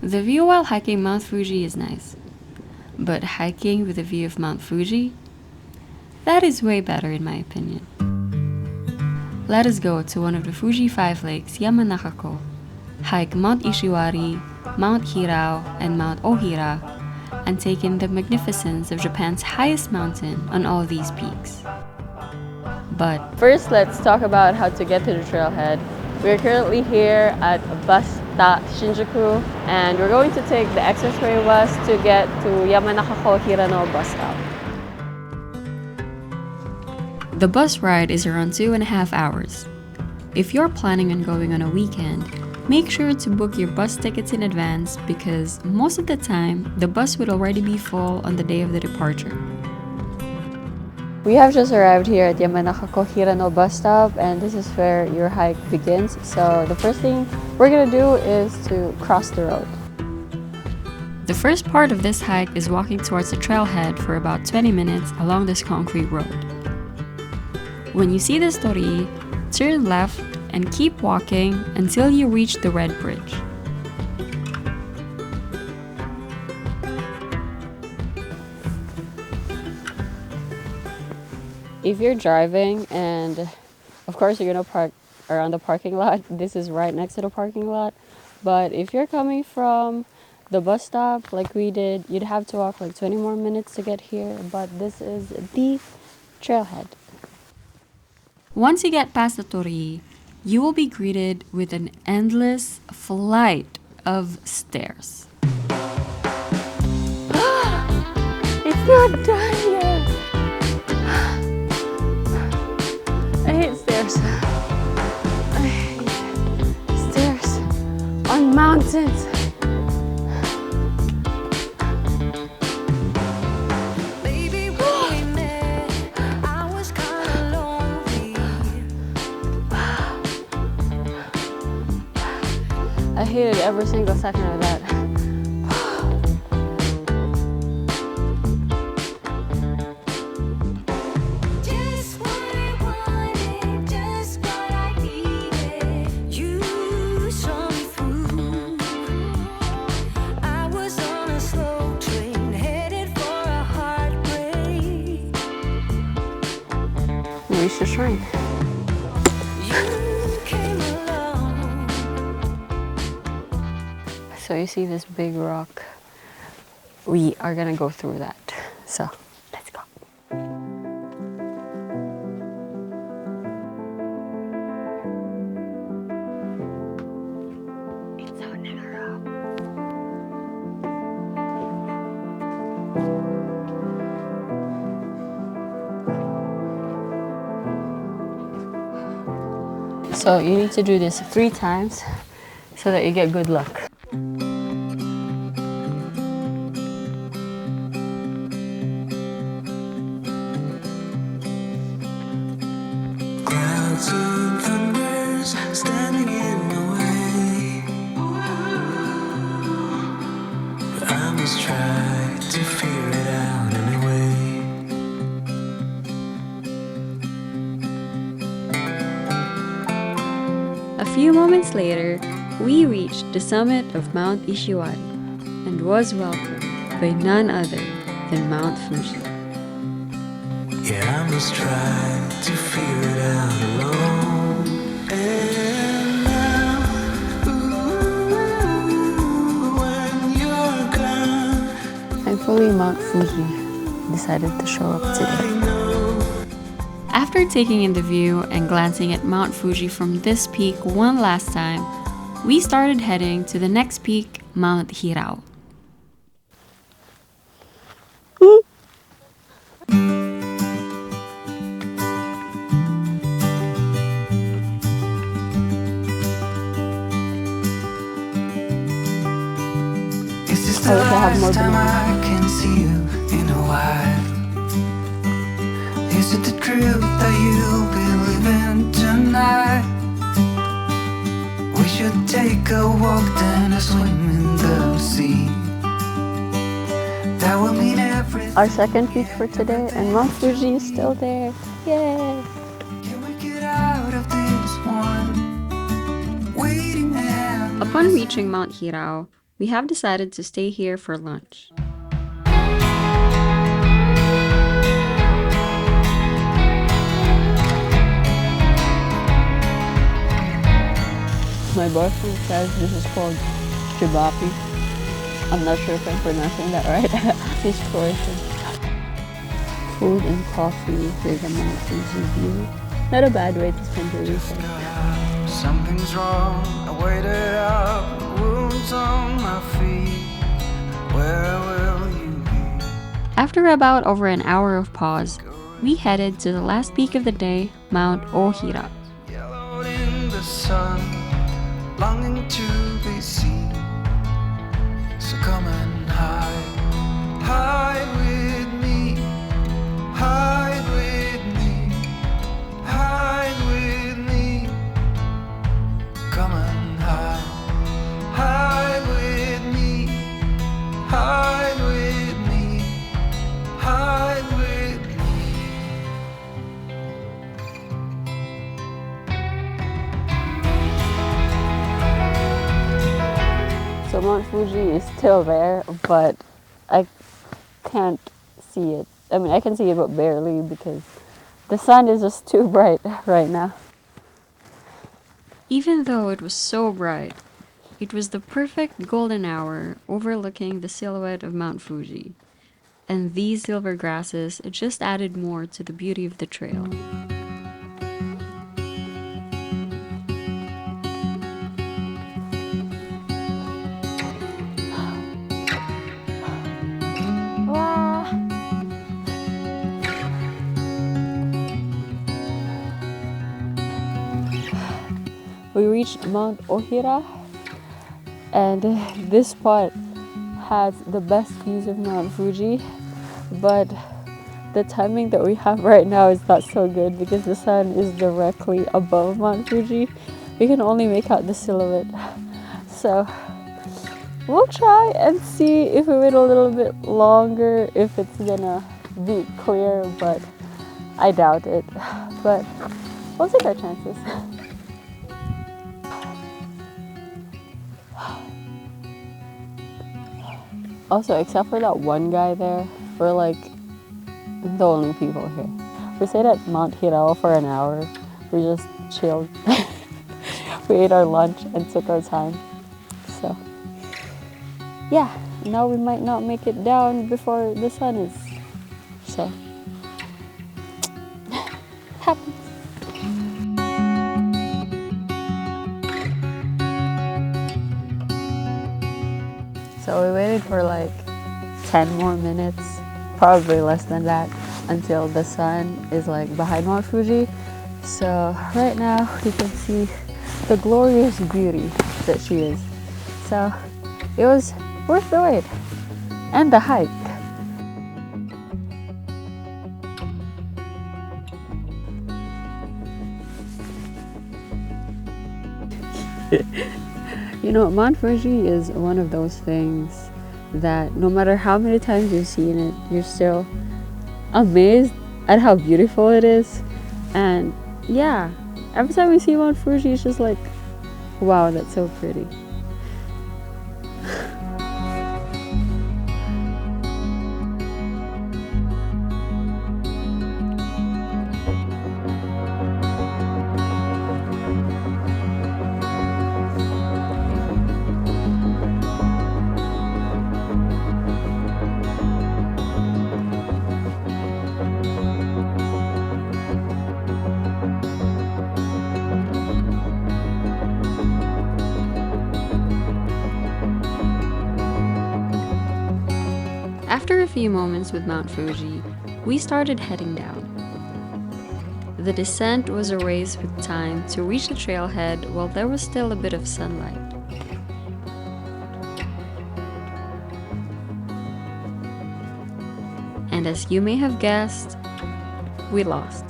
The view while hiking Mount Fuji is nice, but hiking with a view of Mount Fuji? That is way better in my opinion. Let us go to one of the Fuji 5 lakes, Yamanakako, hike Mount Ishiwari, Mount Hirao, and Mount Ohira, and take in the magnificence of Japan's highest mountain on all these peaks. But first, let's talk about how to get to the trailhead. We're currently here at bus stop Shinjuku, and we're going to take the expressway west to get to Yamanakako Hirano bus stop. The bus ride is around 2.5 hours. If you're planning on going on a weekend, make sure to book your bus tickets in advance because most of the time, the bus would already be full on the day of the departure. We have just arrived here at Yamanakako Hirano bus stop, and this is where your hike begins. So the first thing we're gonna do is to cross the road. The first part of this hike is walking towards the trailhead for about 20 minutes along this concrete road. When you see this torii, turn left and keep walking until you reach the red bridge. If you're driving and of course you're gonna park around the parking lot, this is right next to the parking lot. But if you're coming from the bus stop like we did, you'd have to walk like 20 more minutes to get here, but this is the trailhead. Once you get past the torii, you will be greeted with an endless flight of stairs. It's not done yet! I hate stairs. I hate stairs on mountains. I hated every single second of that. Just what I wanted, just what I needed. You saw me through. I was on a slow train headed for a heartbreak. Ishiwari Shrine. So you see this big rock. We are gonna go through that. So let's go. It's so narrow. So you need to do this 3 times so that you get good luck. Clouds and thunders standing in the way. I must try to figure it out anyway. A few moments later, we reached the summit of Mount Ishiwari and was welcomed by none other than Mount Fuji. Yeah, I must try to figure it out alone. And now, ooh, when you're gone, Thankfully, Mount Fuji decided to show up today. I know. After taking in the view and glancing at Mount Fuji from this peak one last time, we started heading to the next peak, Mount Hirao. Is this the I wish I had more last time bananas. I can see you in a while? Is it the truth that you'll be living tonight? We should take a walk, then a swim in the sea. That will mean everything. Our second peak for today, and Mount Fuji is still there. Yay! Can we get out of this one? Waiting and Upon reaching Mount Hirao, we have decided to stay here for lunch. My boyfriend says this is called shibapi. I'm not sure if I'm pronouncing that right. Fish portion. Food and coffee with a mountains view. Not a bad way to spend your weekend. Something's wrong. I waited up, wounds on my feet. Where will you be? After about over an hour of pause, we headed to the last peak of the day, Mount Ohira. Yellowed in the sun, longing to be seen. So come and hide with me, hide with me, hide with me. Come and hide with me, hide with me, hide with me. So Mount Fuji is still there, but I can't see it. I mean, I can see it, but barely because the sun is just too bright right now. Even though it was so bright, it was the perfect golden hour overlooking the silhouette of Mount Fuji. And these silver grasses just added more to the beauty of the trail. We reached Mount Ohira, and this spot has the best views of Mount Fuji, but the timing that we have right now is not so good because the sun is directly above Mount Fuji. We can only make out the silhouette. So we'll try and see if we wait a little bit longer, if it's gonna be clear, but I doubt it. But we'll take our chances. Also, except for that one guy there, we're like the only people here. We stayed at Mount Hirao for an hour. We just chilled. We ate our lunch and took our time. So, yeah, now we might not make it down before the sun is. So, happens. So we waited for like 10 more minutes, probably less than that, until the sun is like behind Mount Fuji. So right now you can see the glorious beauty that she is. So it was worth the wait and the hike. You know, Mount Fuji is one of those things that no matter how many times you've seen it, you're still amazed at how beautiful it is. And yeah, every time we see Mount Fuji, it's just like, wow, that's so pretty. After a few moments with Mount Fuji, we started heading down. The descent was a race with time to reach the trailhead while there was still a bit of sunlight. And as you may have guessed, we lost.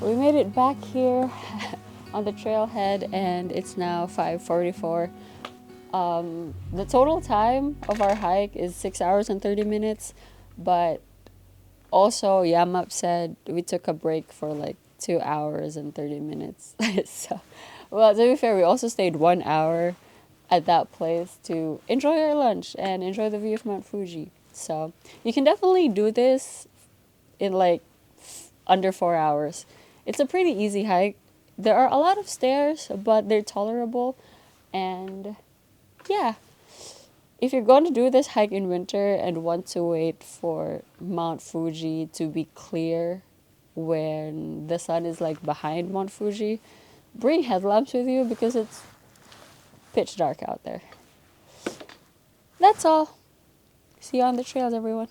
We made it back here on the trailhead and it's now 5:44. The total time of our hike is 6 hours and 30 minutes, but Also, Yamap said we took a break for like 2 hours and 30 minutes. So, well, to be fair, we also stayed 1 hour at that place to enjoy our lunch and enjoy the view of Mount Fuji. So, you can definitely do this in like under 4 hours. It's a pretty easy hike. There are a lot of stairs, but they're tolerable. And yeah, if you're going to do this hike in winter and want to wait for Mount Fuji to be clear when the sun is like behind Mount Fuji, bring headlamps with you because it's pitch dark out there. That's all. See you on the trails, everyone.